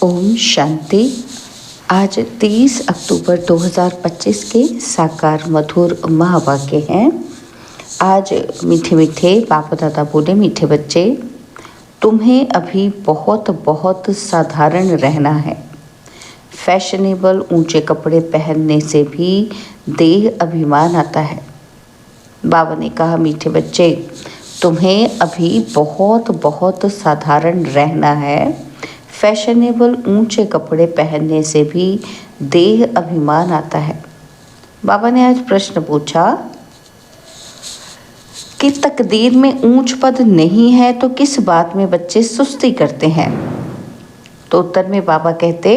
ओम शांति। आज 30 अक्टूबर 2025 के साकार मधुर महावाक्य हैं। आज मीठे मीठे बाप दादा बोले, मीठे बच्चे, तुम्हें अभी बहुत बहुत साधारण रहना है। फैशनेबल ऊंचे कपड़े पहनने से भी देह अभिमान आता है। बाबा ने कहा, मीठे बच्चे, तुम्हें अभी बहुत बहुत साधारण रहना है। फैशनेबल ऊंचे कपड़े पहनने से भी देह अभिमान आता है। बाबा ने आज प्रश्न पूछा कि तकदीर में ऊंच पद नहीं है तो किस बात में बच्चे सुस्ती करते हैं। तो उत्तर में बाबा कहते,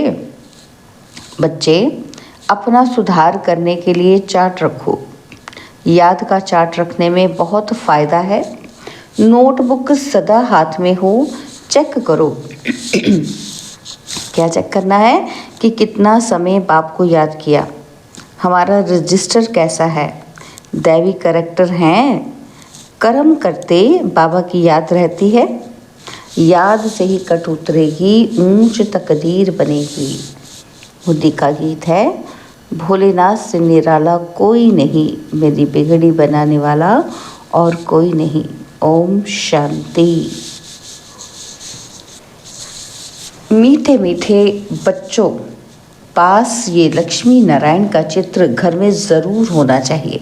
बच्चे, अपना सुधार करने के लिए चार्ट रखो। याद का चार्ट रखने में बहुत फ़ायदा है। नोटबुक सदा हाथ में हो, चेक करो। क्या चेक करना है कि कितना समय बाप को याद किया, हमारा रजिस्टर कैसा है, दैवी करैक्टर हैं, कर्म करते बाबा की याद रहती है। याद से ही कट उतरेगी, ऊंच तकदीर बनेगी। बुद्धि का गीत है, भोलेनाथ से निराला कोई नहीं, मेरी बिगड़ी बनाने वाला और कोई नहीं। ओम शांति। मीठे मीठे बच्चों, पास ये लक्ष्मी नारायण का चित्र घर में ज़रूर होना चाहिए।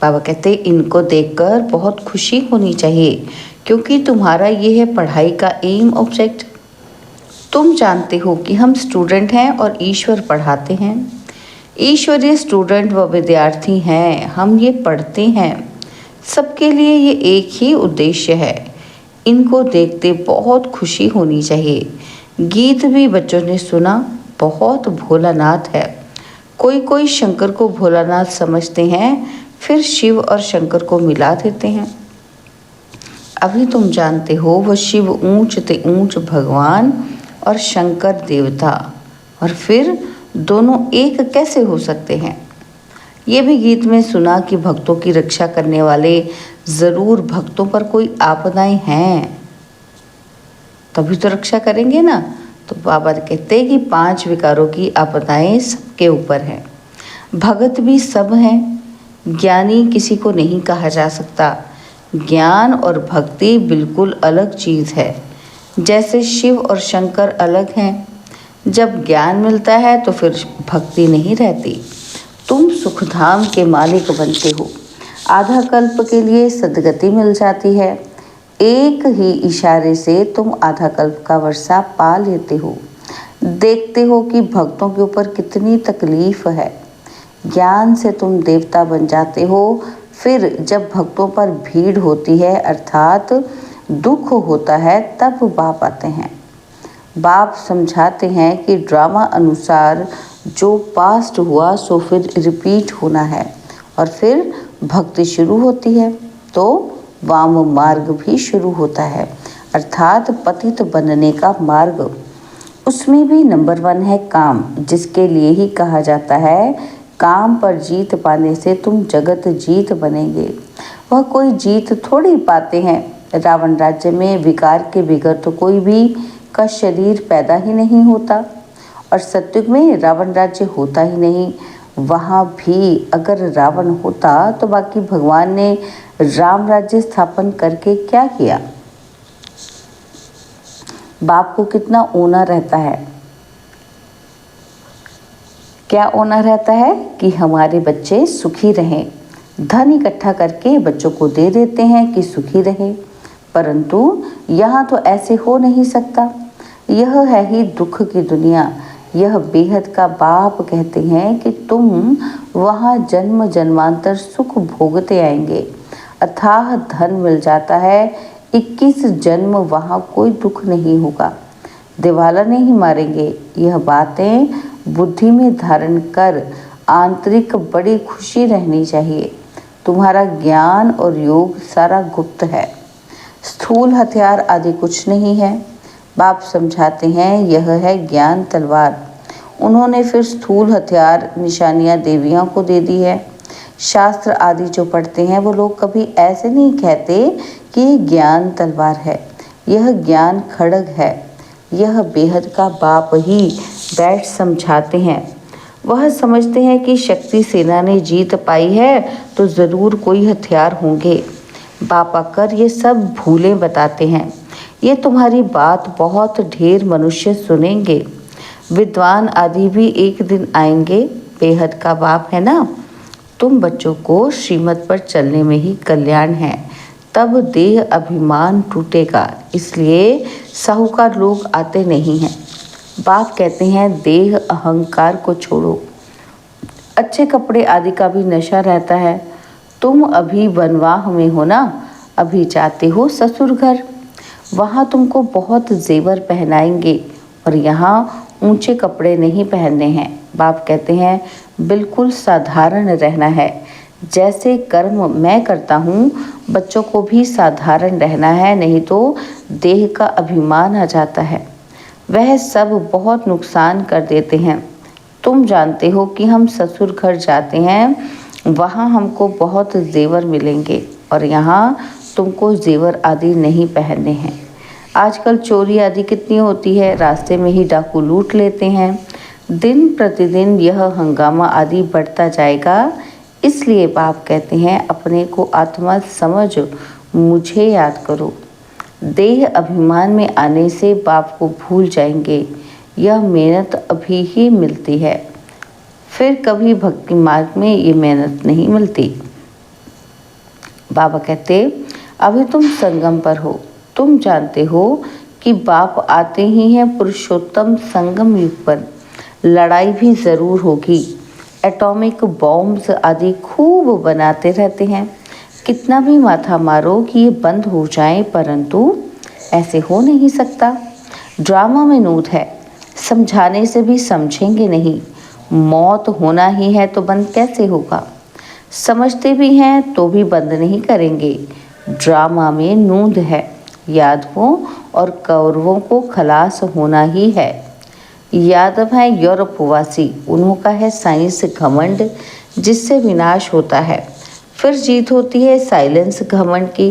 बाबा कहते, इनको देखकर बहुत खुशी होनी चाहिए, क्योंकि तुम्हारा ये है पढ़ाई का एम ऑब्जेक्ट। तुम जानते हो कि हम स्टूडेंट हैं और ईश्वर पढ़ाते हैं। ईश्वरीय स्टूडेंट व विद्यार्थी हैं, हम ये पढ़ते हैं। सबके लिए ये एक ही उद्देश्य है। इनको देखते बहुत खुशी होनी चाहिए। गीत भी बच्चों ने सुना, बहुत भोलानाथ है। कोई कोई शंकर को भोलानाथ समझते हैं, फिर शिव और शंकर को मिला देते हैं। अभी तुम जानते हो वह शिव ऊंच ते ऊंच भगवान और शंकर देवता, और फिर दोनों एक कैसे हो सकते हैं। ये भी गीत में सुना कि भक्तों की रक्षा करने वाले ज़रूर भक्तों पर कोई आपदाएं हैं, तभी तो रक्षा करेंगे ना। तो बाबा कहते हैं कि 5 विकारों की आपदाएं सबके ऊपर हैं। भगत भी सब हैं, ज्ञानी किसी को नहीं कहा जा सकता। ज्ञान और भक्ति बिल्कुल अलग चीज़ है। जैसे शिव और शंकर अलग हैं, जब ज्ञान मिलता है तो फिर भक्ति नहीं रहती। तुम सुखधाम के मालिक बनते हो। आधा कल्प के लिए सद्गति मिल जाती है। एक ही इशारे से तुम आधा कल्प का वर्षा पा लेते हो। देखते हो कि भक्तों के ऊपर कितनी तकलीफ है। ज्ञान से तुम देवता बन जाते हो। फिर जब भक्तों पर भीड़ होती है, अर्थात दुख होता है, तब बाप आते हैं। बाप समझाते हैं कि ड्रामा अनुसार जो पास्ट हुआ सो फिर रिपीट होना है, और फिर भक्ति शुरू होती है तो वाम मार्ग भी शुरू होता है, अर्थात पतित बनने का मार्ग। उसमें भी नंबर 1 है काम, जिसके लिए ही कहा जाता है काम पर जीत पाने से तुम जगत जीत बनेंगे। वह कोई जीत थोड़ी पाते हैं। रावण राज्य में विकार के बिगड़ तो कोई भी का शरीर पैदा ही नहीं होता, और सत्युग में रावण राज्य होता ही नहीं। वहाँ भी अगर रावण होता तो बाकी भगवान ने राम राज्य स्थापन करके क्या किया। बाप को कितना ओना रहता है, क्या ओना रहता है कि हमारे बच्चे सुखी रहें। धन इकट्ठा करके बच्चों को दे देते हैं कि सुखी रहे, परंतु यहाँ तो ऐसे हो नहीं सकता। यह है ही दुख की दुनिया। यह बेहद का बाप कहते हैं कि तुम वहाँ जन्म जन्मांतर सुख भोगते आएंगे। अथाह धन मिल जाता है, 21 जन्म वहाँ कोई दुख नहीं होगा। दिवाला नहीं मारेंगे। यह बातें बुद्धि में धारण कर आंतरिक बड़ी खुशी रहनी चाहिए। तुम्हारा ज्ञान और योग सारा गुप्त है। स्थूल हथियार आदि कुछ नहीं है। बाप समझाते हैं यह है ज्ञान तलवार। उन्होंने फिर स्थूल हथियार निशानियां देवियों को दे दी है। शास्त्र आदि जो पढ़ते हैं वो लोग कभी ऐसे नहीं कहते कि ज्ञान तलवार है। यह ज्ञान खड्ग है। यह बेहद का बाप ही बैठ समझाते हैं। वह समझते हैं कि शक्ति सेना ने जीत पाई है तो ज़रूर कोई हथियार होंगे। बाप आकर ये सब भूलें बताते हैं। ये तुम्हारी बात बहुत ढेर मनुष्य सुनेंगे, विद्वान आदि भी एक दिन आएंगे। बेहद का बाप है ना, तुम बच्चों को श्रीमत पर चलने में ही कल्याण है, तब देह अभिमान टूटेगा। इसलिए साहूकार लोग आते नहीं हैं। बाप कहते हैं देह अहंकार को छोड़ो। अच्छे कपड़े आदि का भी नशा रहता है। तुम अभी बनवाह में हो ना, अभी जाते हो ससुर घर, वहाँ तुमको बहुत जेवर पहनाएंगे और यहाँ ऊंचे कपड़े नहीं पहनने हैं। बाप कहते हैं बिल्कुल साधारण रहना है। जैसे कर्म मैं करता हूँ बच्चों को भी साधारण रहना है, नहीं तो देह का अभिमान आ जाता है। वह सब बहुत नुकसान कर देते हैं। तुम जानते हो कि हम ससुर घर जाते हैं, वहाँ हमको बहुत जेवर मिलेंगे और यहाँ तुमको जेवर आदि नहीं पहनने हैं। आजकल चोरी आदि कितनी होती है, रास्ते में ही डाकू लूट लेते हैं। दिन प्रतिदिन यह हंगामा आदि बढ़ता जाएगा। इसलिए बाप कहते हैं अपने को आत्मा समझ मुझे याद करो। देह अभिमान में आने से बाप को भूल जाएंगे। यह मेहनत अभी ही मिलती है, फिर कभी भक्ति मार्ग में ये मेहनत नहीं मिलती। बाबा कहते अभी तुम संगम पर हो। तुम जानते हो कि बाप आते ही हैं पुरुषोत्तम संगम युग पर। लड़ाई भी ज़रूर होगी। एटॉमिक बॉम्ब्स आदि खूब बनाते रहते हैं। कितना भी माथा मारो कि ये बंद हो जाए, परंतु ऐसे हो नहीं सकता। ड्रामा में नूत है, समझाने से भी समझेंगे नहीं। मौत होना ही है तो बंद कैसे होगा। समझते भी हैं तो भी बंद नहीं करेंगे। ड्रामा में नूंद है। यादवों और कौरवों को खलास होना ही है। यादव हैं यूरोपवासी, उन्होंने है साइंस घमंड जिससे विनाश होता है, फिर जीत होती है साइलेंस घमंड की।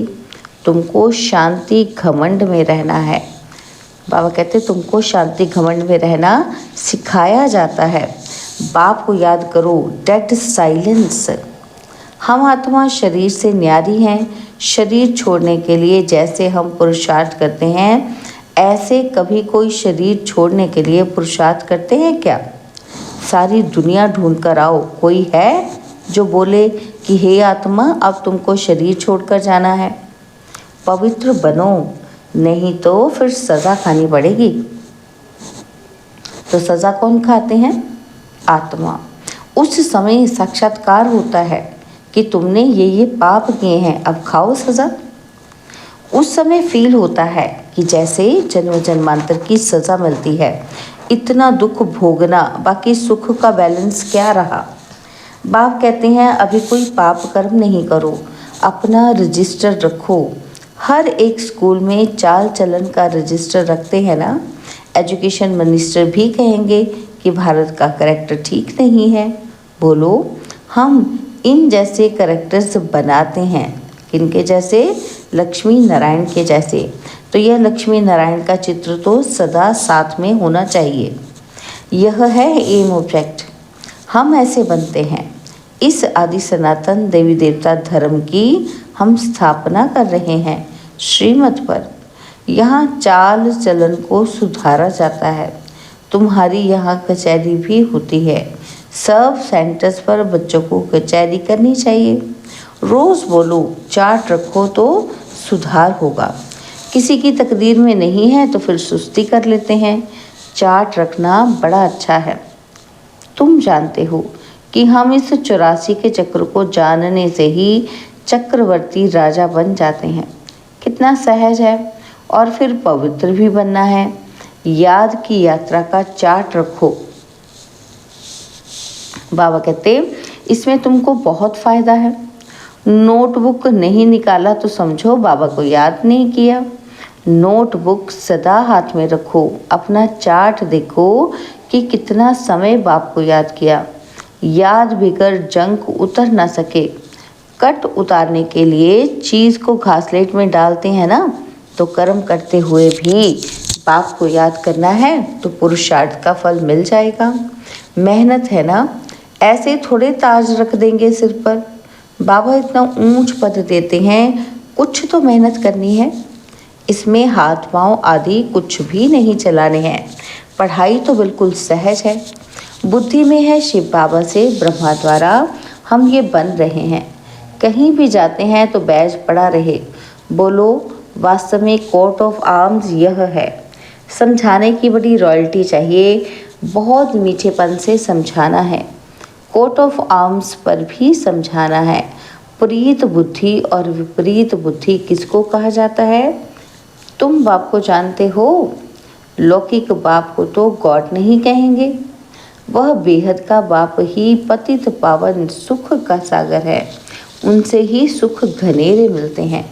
तुमको शांति घमंड में रहना है। बाबा कहते तुमको शांति घमंड में रहना सिखाया जाता है। बाप को याद करो, डेड साइलेंस। हम आत्मा शरीर से न्यारी हैं। शरीर छोड़ने के लिए जैसे हम पुरुषार्थ करते हैं, ऐसे कभी कोई शरीर छोड़ने के लिए पुरुषार्थ करते हैं क्या। सारी दुनिया ढूंढ कर आओ, कोई है जो बोले कि हे आत्मा अब तुमको शरीर छोड़कर जाना है। पवित्र बनो, नहीं तो फिर सज़ा खानी पड़ेगी। तो सज़ा कौन खाते हैं? आत्मा। उस समय साक्षात्कार होता है कि तुमने ये पाप किए हैं, अब खाओ सज़ा। उस समय फील होता है कि जैसे जन्म जन्मांतर की सज़ा मिलती है। इतना दुख भोगना, बाकी सुख का बैलेंस क्या रहा। बाप कहते हैं अभी कोई पाप कर्म नहीं करो, अपना रजिस्टर रखो। हर एक स्कूल में चाल चलन का रजिस्टर रखते हैं ना। एजुकेशन मिनिस्टर भी कहेंगे कि भारत का करेक्टर ठीक नहीं है। बोलो, हम इन जैसे करेक्टर्स बनाते हैं। किनके जैसे? लक्ष्मी नारायण के जैसे। तो यह लक्ष्मी नारायण का चित्र तो सदा साथ में होना चाहिए। यह है एम ऑब्जेक्ट। हम ऐसे बनते हैं। इस आदि सनातन देवी देवता धर्म की हम स्थापना कर रहे हैं श्रीमत पर। यहाँ चाल चलन को सुधारा जाता है। तुम्हारी यहाँ कचहरी भी होती है। सब सेंटर्स पर बच्चों को कचहरी करनी चाहिए। रोज़ बोलो, चार्ट रखो तो सुधार होगा। किसी की तकदीर में नहीं है तो फिर सुस्ती कर लेते हैं। चार्ट रखना बड़ा अच्छा है। तुम जानते हो कि हम इस 84 के चक्र को जानने से ही चक्रवर्ती राजा बन जाते हैं। कितना सहज है। और फिर पवित्र भी बनना है। याद की यात्रा का चार्ट रखो। बाबा कहते इसमें तुमको बहुत फ़ायदा है। नोटबुक नहीं निकाला तो समझो बाबा को याद नहीं किया। नोटबुक सदा हाथ में रखो। अपना चार्ट देखो कि कितना समय बाप को याद किया। याद बिगड़ जंक उतर ना सके। कट उतारने के लिए चीज़ को घासलेट में डालते हैं ना, तो कर्म करते हुए भी बाप को याद करना है तो पुरुषार्थ का फल मिल जाएगा। मेहनत है ना, ऐसे थोड़े ताज रख देंगे सिर पर। बाबा इतना ऊंच पद देते हैं, कुछ तो मेहनत करनी है। इसमें हाथ पांव आदि कुछ भी नहीं चलाने हैं। पढ़ाई तो बिल्कुल सहज है। बुद्धि में है शिव बाबा से ब्रह्मा द्वारा हम ये बन रहे हैं। कहीं भी जाते हैं तो बैज पड़ा रहे। बोलो, वास्तव में कोट ऑफ आर्म्स यह है। समझाने की बड़ी रॉयल्टी चाहिए, बहुत मीठेपन से समझाना है। कोट ऑफ आर्म्स पर भी समझाना है। प्रीत बुद्धि और विपरीत बुद्धि किसको कहा जाता है? तुम बाप को जानते हो। लौकिक बाप को तो गॉड नहीं कहेंगे। वह बेहद का बाप ही पतित पावन सुख का सागर है। उनसे ही सुख घनेरे मिलते हैं।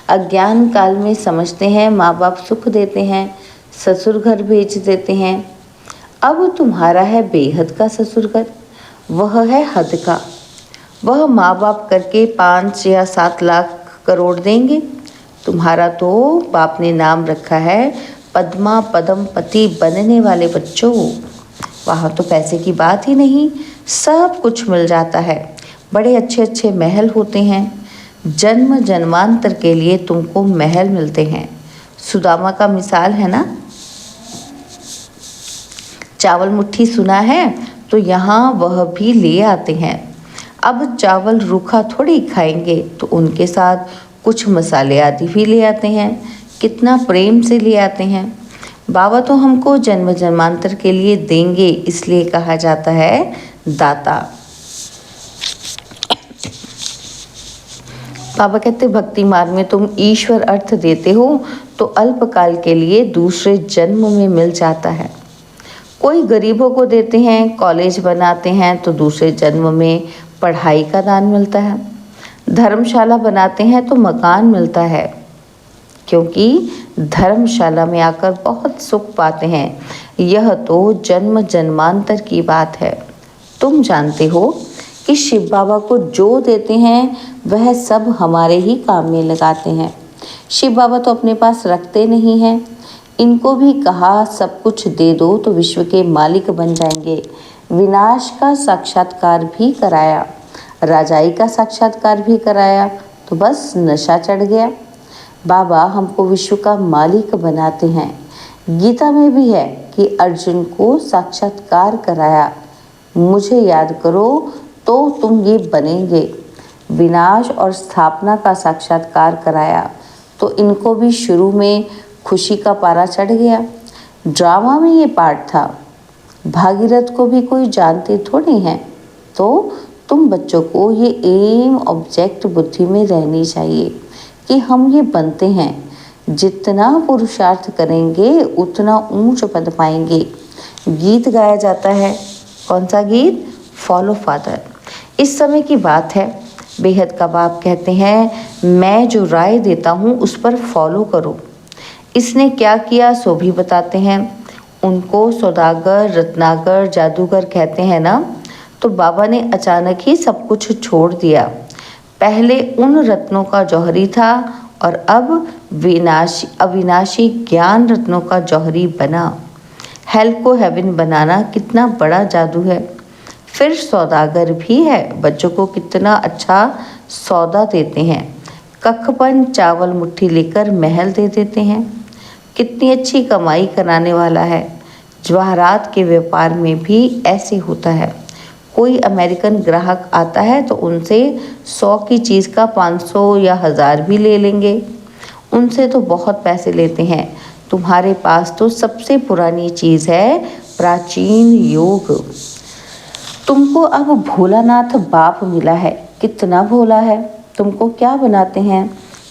अज्ञान काल में समझते हैं माँ बाप सुख देते हैं, ससुर घर भेज देते हैं। अब तुम्हारा है बेहद का ससुर घर, वह है हद का। वह माँ बाप करके 5 या 7 लाख करोड़ देंगे। तुम्हारा तो बाप ने नाम रखा है पद्मा पदम पति बनने वाले बच्चों। वहाँ तो पैसे की बात ही नहीं, सब कुछ मिल जाता है। बड़े अच्छे अच्छे महल होते हैं। जन्म जन्मांतर के लिए तुमको महल मिलते हैं। सुदामा का मिसाल है ना। चावल मुट्ठी सुना है तो यहाँ वह भी ले आते हैं। अब चावल रूखा थोड़ी खाएंगे तो उनके साथ कुछ मसाले आदि भी ले आते हैं। कितना प्रेम से ले आते हैं। बाबा तो हमको जन्म जन्मांतर के लिए देंगे, इसलिए कहा जाता है दाता। बाबा कहते भक्ति मार्ग में तुम ईश्वर अर्थ देते हो तो अल्पकाल के लिए दूसरे जन्म में मिल जाता है। कोई गरीबों को देते हैं, कॉलेज बनाते हैं तो दूसरे जन्म में पढ़ाई का दान मिलता है। धर्मशाला बनाते हैं तो मकान मिलता है, क्योंकि धर्मशाला में आकर बहुत सुख पाते हैं। यह तो जन्म जन्मांतर की बात है। तुम जानते हो कि शिव बाबा को जो देते हैं वह सब हमारे ही काम में लगाते हैं। शिव बाबा तो अपने पास रखते नहीं हैं। इनको भी कहा सब कुछ दे दो तो विश्व के मालिक बन जाएंगे। विनाश का साक्षात्कार भी कराया, राजाई का साक्षात्कार भी कराया, तो बस नशा चढ़ गया। बाबा हमको विश्व का मालिक बनाते हैं। गीता में भी है कि अर्जुन को साक्षात्कार कराया, मुझे याद करो तो तुम ये बनेंगे। विनाश और स्थापना का साक्षात्कार कराया तो इनको भी शुरू में खुशी का पारा चढ़ गया। ड्रामा में ये पार्ट था। भागीरथ को भी कोई जानते थोड़ी हैं। तो तुम बच्चों को ये एम ऑब्जेक्ट बुद्धि में रहनी चाहिए कि हम ये बनते हैं। जितना पुरुषार्थ करेंगे उतना ऊंच पद पाएंगे। गीत गाया जाता है। कौन सा गीत? Follow father. इस समय की बात है। बेहद का बाप कहते हैं मैं जो राय देता हूँ उस पर फॉलो करो। इसने क्या किया सो भी बताते हैं। उनको सौदागर, रत्नाकर, जादूगर कहते हैं ना। तो बाबा ने अचानक ही सब कुछ छोड़ दिया। पहले उन रत्नों का जौहरी था और अब अविनाशी ज्ञान रत्नों का जौहरी बना। हेल को हेवन बनाना कितना बड़ा जादू है। फिर सौदागर भी है। बच्चों को कितना अच्छा सौदा देते हैं। कखपन चावल मुट्ठी लेकर महल दे देते हैं। कितनी अच्छी कमाई कराने वाला है। जवाहरात के व्यापार में भी ऐसे होता है। कोई अमेरिकन ग्राहक आता है तो उनसे 100 की चीज़ का 500 या 1000 भी ले लेंगे। उनसे तो बहुत पैसे लेते हैं। तुम्हारे पास तो सबसे पुरानी चीज़ है प्राचीन योग। तुमको अब भोलानाथ बाप मिला है। कितना भोला है। तुमको क्या बनाते हैं?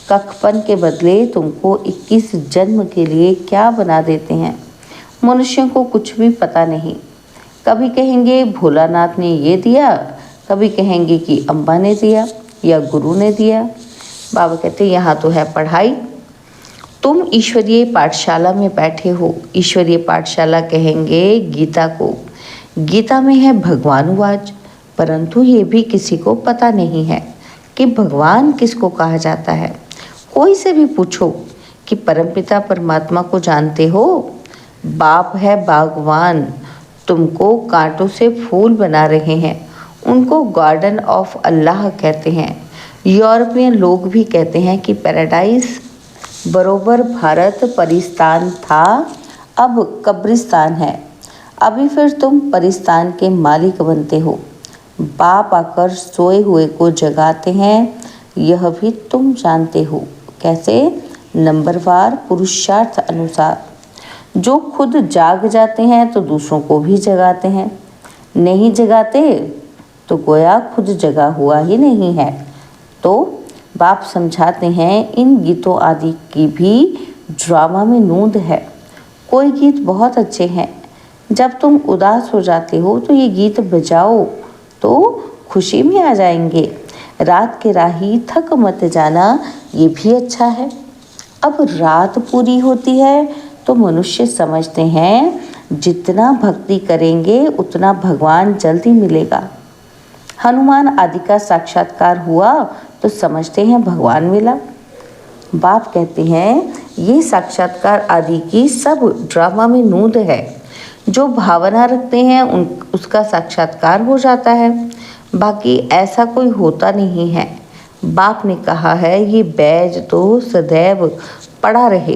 कखपन के बदले तुमको 21 जन्म के लिए क्या बना देते हैं। मनुष्यों को कुछ भी पता नहीं। कभी कहेंगे भोलानाथ ने ये दिया, कभी कहेंगे कि अम्बा ने दिया या गुरु ने दिया। बाबा कहते यहाँ तो है पढ़ाई। तुम ईश्वरीय पाठशाला में बैठे हो। ईश्वरीय पाठशाला कहेंगे गीता को। गीता में है भगवानुवाच, परंतु ये भी किसी को पता नहीं है कि भगवान किसको कहा जाता है। कोई से भी पूछो कि परमपिता परमात्मा को जानते हो? बाप है बागवान, तुमको कांटों से फूल बना रहे हैं। उनको गार्डन ऑफ अल्लाह कहते हैं। यूरोपियन लोग भी कहते हैं कि पैराडाइज बरोबर भारत परिस्तान था, अब कब्रिस्तान है। अभी फिर तुम परिस्तान के मालिक बनते हो। बाप आकर सोए हुए को जगाते हैं, यह भी तुम जानते हो। कैसे? नंबरवार पुरुषार्थ अनुसार। जो खुद जाग जाते हैं तो दूसरों को भी जगाते हैं, नहीं जगाते तो गोया खुद जगा हुआ ही नहीं है। तो बाप समझाते हैं, इन गीतों आदि की भी ड्रामा में नूंद है। कोई गीत बहुत अच्छे हैं, जब तुम उदास हो जाते हो तो ये गीत बजाओ तो खुशी में आ जाएंगे। रात के राही थक मत जाना, ये भी अच्छा है। अब रात पूरी होती है तो मनुष्य समझते हैं जितना भक्ति करेंगे उतना भगवान जल्दी मिलेगा। हनुमान आदि का साक्षात्कार हुआ तो समझते हैं भगवान मिला। बाप कहते हैं ये साक्षात्कार आदि की सब ड्रामा में नूंद है। जो भावना रखते हैं उसका साक्षात्कार हो जाता है, बाकी ऐसा कोई होता नहीं है। बाप ने कहा है ये बैज तो सदैव पड़ा रहे,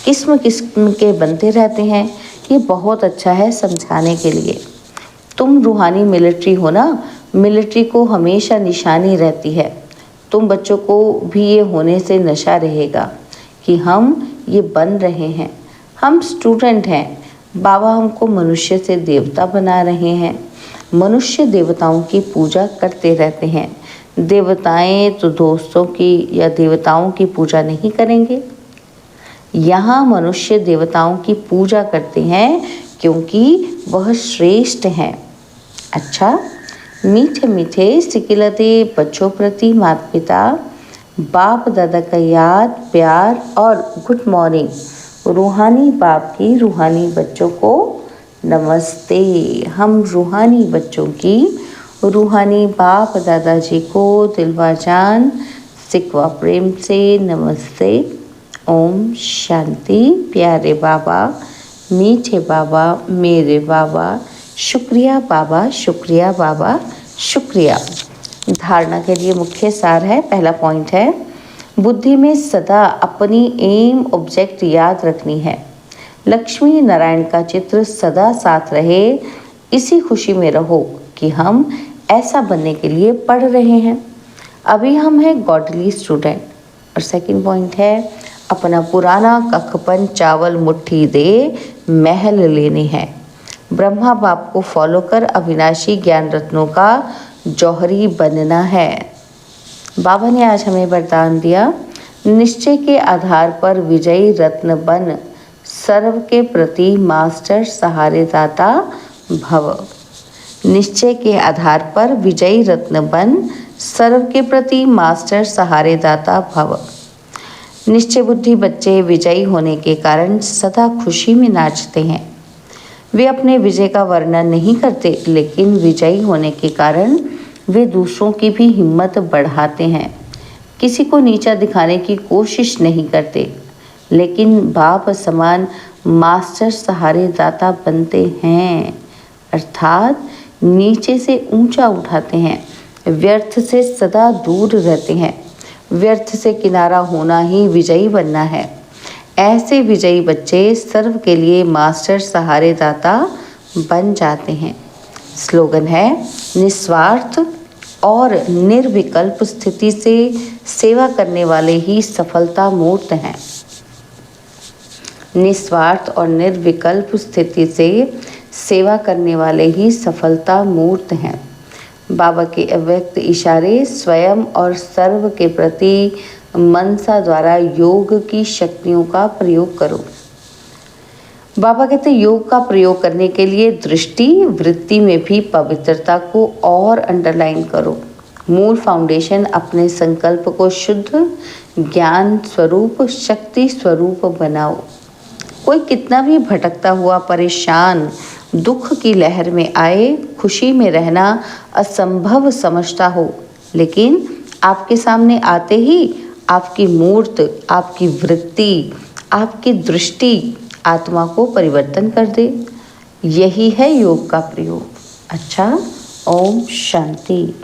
किस्म किस्म के बनते रहते हैं। ये बहुत अच्छा है समझाने के लिए। तुम रूहानी मिलिट्री हो ना, मिलिट्री को हमेशा निशानी रहती है। तुम बच्चों को भी ये होने से नशा रहेगा कि हम ये बन रहे हैं, हम स्टूडेंट हैं। बाबा हमको मनुष्य से देवता बना रहे हैं। मनुष्य देवताओं की पूजा करते रहते हैं। देवताएं तो दोस्तों की या देवताओं की पूजा नहीं करेंगे। यहाँ मनुष्य देवताओं की पूजा करते हैं क्योंकि वह श्रेष्ठ हैं। अच्छा, मीठे मीठे सिकिलते बच्चों प्रति माता पिता बाप दादा का याद प्यार और गुड मॉर्निंग। रूहानी बाप की रूहानी बच्चों को नमस्ते। हम रूहानी बच्चों की रूहानी बाप दादाजी को दिलवा जान सिकवा प्रेम से नमस्ते। ओम शांति। प्यारे बाबा, मीठे बाबा, मेरे बाबा, शुक्रिया बाबा, शुक्रिया बाबा, शुक्रिया। धारणा के लिए मुख्य सार है। पहला पॉइंट है, बुद्धि में सदा अपनी एम ऑब्जेक्ट याद रखनी है। लक्ष्मी नारायण का चित्र सदा साथ रहे। इसी खुशी में रहो कि हम ऐसा बनने के लिए पढ़ रहे हैं। अभी हम हैं गॉडली स्टूडेंट। और सेकंड पॉइंट है, अपना पुराना कखपन चावल मुट्ठी दे महल लेने हैं। ब्रह्मा बाप को फॉलो कर अविनाशी ज्ञान रत्नों का जौहरी बनना है। बाबा ने आज हमें वरदान दिया, निश्चय के आधार पर विजयी रत्न बन, सर्व के प्रति मास्टर सहारे दाता भव। निश्चय के आधार पर विजयी रत्न बन, सर्व के प्रति मास्टर सहारे दाता भव। निश्चय बुद्धि बच्चे विजयी होने के कारण सदा खुशी में नाचते हैं। वे अपने विजय का वर्णन नहीं करते, लेकिन विजयी होने के कारण वे दूसरों की भी हिम्मत बढ़ाते हैं। किसी को नीचा दिखाने की कोशिश नहीं करते, लेकिन बाप समान मास्टर सहारे दाता बनते हैं, अर्थात नीचे से ऊंचा उठाते हैं। व्यर्थ से सदा दूर रहते हैं। व्यर्थ से किनारा होना ही विजयी बनना है। ऐसे विजयी बच्चे सर्व के लिए मास्टर सहारे दाता बन जाते हैं। स्लोगन है, निस्वार्थ और निर्विकल्प स्थिति से सेवा करने वाले ही सफलता मूर्त हैं। निस्वार्थ और निर्विकल्प स्थिति से सेवा करने वाले ही सफलता मूर्त हैं। बाबा के अव्यक्त इशारे स्वयं और सर्व के प्रति मनसा द्वारा योग की शक्तियों का प्रयोग करो। बाबा कहते योग का प्रयोग करने के लिए दृष्टि वृत्ति में भी पवित्रता को और अंडरलाइन करो। मूल फाउंडेशन अपने संकल्प को शुद्ध ज्ञान स्वरूप शक्ति स्वरूप बनाओ। कोई कितना भी भटकता हुआ परेशान दुख की लहर में आए, खुशी में रहना असंभव समझता हो, लेकिन आपके सामने आते ही आपकी मूर्त, आपकी वृत्ति, आपकी दृष्टि आत्मा को परिवर्तन कर दे। यही है योग का प्रयोग। अच्छा, ओम शांति।